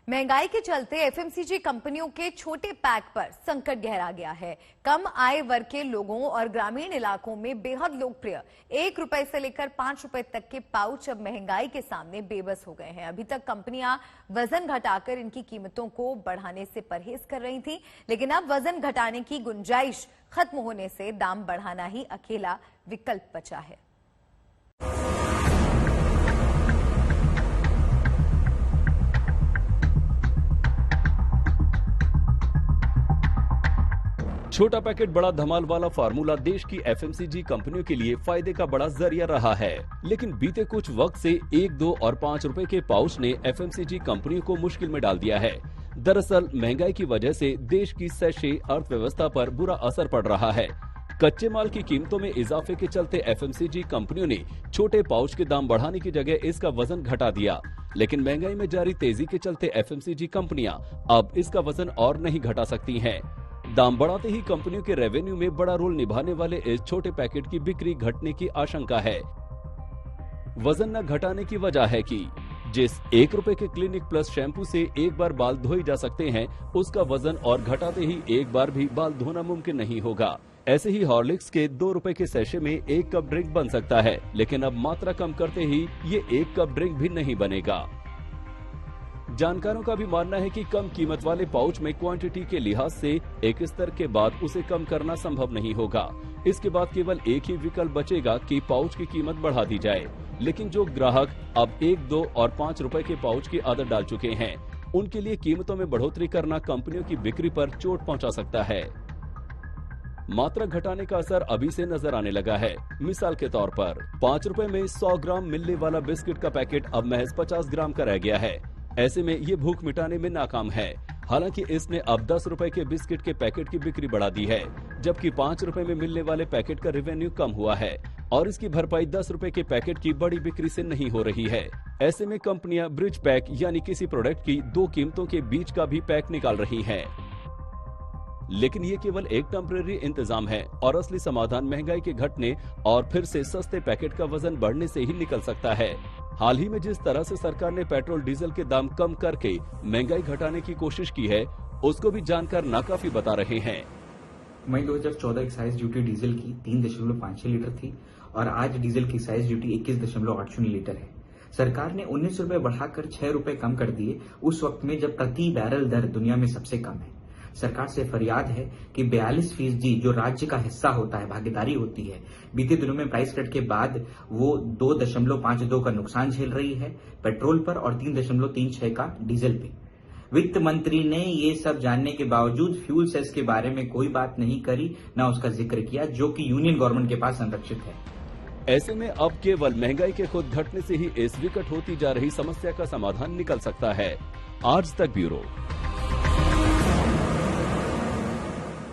महंगाई के चलते एफएमसीजी कंपनियों के छोटे पैक पर संकट गहरा गया है। कम आय वर्ग के लोगों और ग्रामीण इलाकों में बेहद लोकप्रिय 1 रुपए से लेकर 5 रुपए तक के पाउच अब महंगाई के सामने बेबस हो गए हैं। अभी तक कंपनियां वजन घटाकर इनकी कीमतों को बढ़ाने से परहेज कर रही थी, लेकिन अब वजन घटाने की गुंजाइश खत्म होने से दाम बढ़ाना ही अकेला विकल्प बचा है। छोटा पैकेट बड़ा धमाल वाला फार्मूला देश की एफएमसीजी कंपनियों के लिए फायदे का बड़ा जरिया रहा है, लेकिन बीते कुछ वक्त से 1, 2 और 5 रुपए के पाउच ने एफएमसीजी कंपनियों को मुश्किल में डाल दिया है। दरअसल महंगाई की वजह से देश की सैशे अर्थव्यवस्था पर बुरा असर पड़ रहा है। कच्चे माल की कीमतों में इजाफे के चलते एफएमसीजी कंपनियों ने छोटे पाउच के दाम बढ़ाने की जगह इसका वजन घटा दिया, लेकिन महंगाई में जारी तेजी के चलते एफएमसीजी कंपनियां अब इसका वजन और नहीं घटा सकती हैं। दाम बढ़ाते ही कंपनियों के रेवेन्यू में बड़ा रोल निभाने वाले इस छोटे पैकेट की बिक्री घटने की आशंका है। वजन न घटाने की वजह है कि जिस 1 रुपए के क्लिनिक प्लस शैम्पू से एक बार बाल धोए जा सकते हैं, उसका वजन और घटाते ही एक बार भी बाल धोना मुमकिन नहीं होगा। ऐसे ही हॉर्लिक्स के 2 रुपए के सैशे में 1 कप ड्रिंक बन सकता है, लेकिन अब मात्रा कम करते ही ये 1 कप ड्रिंक भी नहीं बनेगा। जानकारों का भी मानना है कि कम कीमत वाले पाउच में क्वांटिटी के लिहाज से एक स्तर के बाद उसे कम करना संभव नहीं होगा। इसके बाद केवल एक ही विकल्प बचेगा कि पाउच की कीमत बढ़ा दी जाए, लेकिन जो ग्राहक अब 1, 2 और 5 रुपए के पाउच की आदत डाल चुके हैं, उनके लिए कीमतों में बढ़ोतरी करना कंपनियों की बिक्री पर चोट पहुंचा सकता है। मात्रा घटाने का असर अभी से नजर आने लगा है। मिसाल के तौर पर 5 रुपए में 100 ग्राम मिलने वाला बिस्किट का पैकेट अब महज 50 ग्राम का रह गया है। ऐसे में ये भूख मिटाने में नाकाम है। हालांकि इसने अब 10 रुपए के बिस्किट के पैकेट की बिक्री बढ़ा दी है, जबकि 5 रुपए में मिलने वाले पैकेट का रेवेन्यू कम हुआ है और इसकी भरपाई 10 रुपए के पैकेट की बड़ी बिक्री से नहीं हो रही है। ऐसे में कंपनियां ब्रिज पैक यानी किसी प्रोडक्ट की 2 कीमतों के बीच का भी पैक निकाल रही हैं। लेकिन ये केवल एक टेम्परेरी इंतजाम है और असली समाधान महंगाई के घटने और फिर से सस्ते पैकेट का वजन बढ़ने से ही निकल सकता है। हाल ही में जिस तरह से सरकार ने पेट्रोल डीजल के दाम कम करके महंगाई घटाने की कोशिश की है, उसको भी जानकर नाकाफी बता रहे हैं। मई 2014 एक्साइज ड्यूटी डीजल की 3.56 लीटर थी और आज डीजल की एक्साइज ड्यूटी 21.80 लीटर है। सरकार ने 19 रुपए बढ़ाकर 6 रुपए कम कर दिए, उस वक्त में जब प्रति बैरल दर दुनिया में सबसे कम है। सरकार से फरियाद है कि 42% जो राज्य का हिस्सा होता है, भागीदारी होती है, बीते दिनों में प्राइस कट के बाद वो 2.52 का नुकसान झेल रही है पेट्रोल पर और 3.36 का डीजल पे। वित्त मंत्री ने ये सब जानने के बावजूद फ्यूल सेस के बारे में कोई बात नहीं करी, न उसका जिक्र किया, जो कि यूनियन गवर्नमेंट के पास संरक्षित है। ऐसे में अब केवल महंगाई के खुद घटने से ही इस विकट होती जा रही समस्या का समाधान निकल सकता है। आज तक ब्यूरो।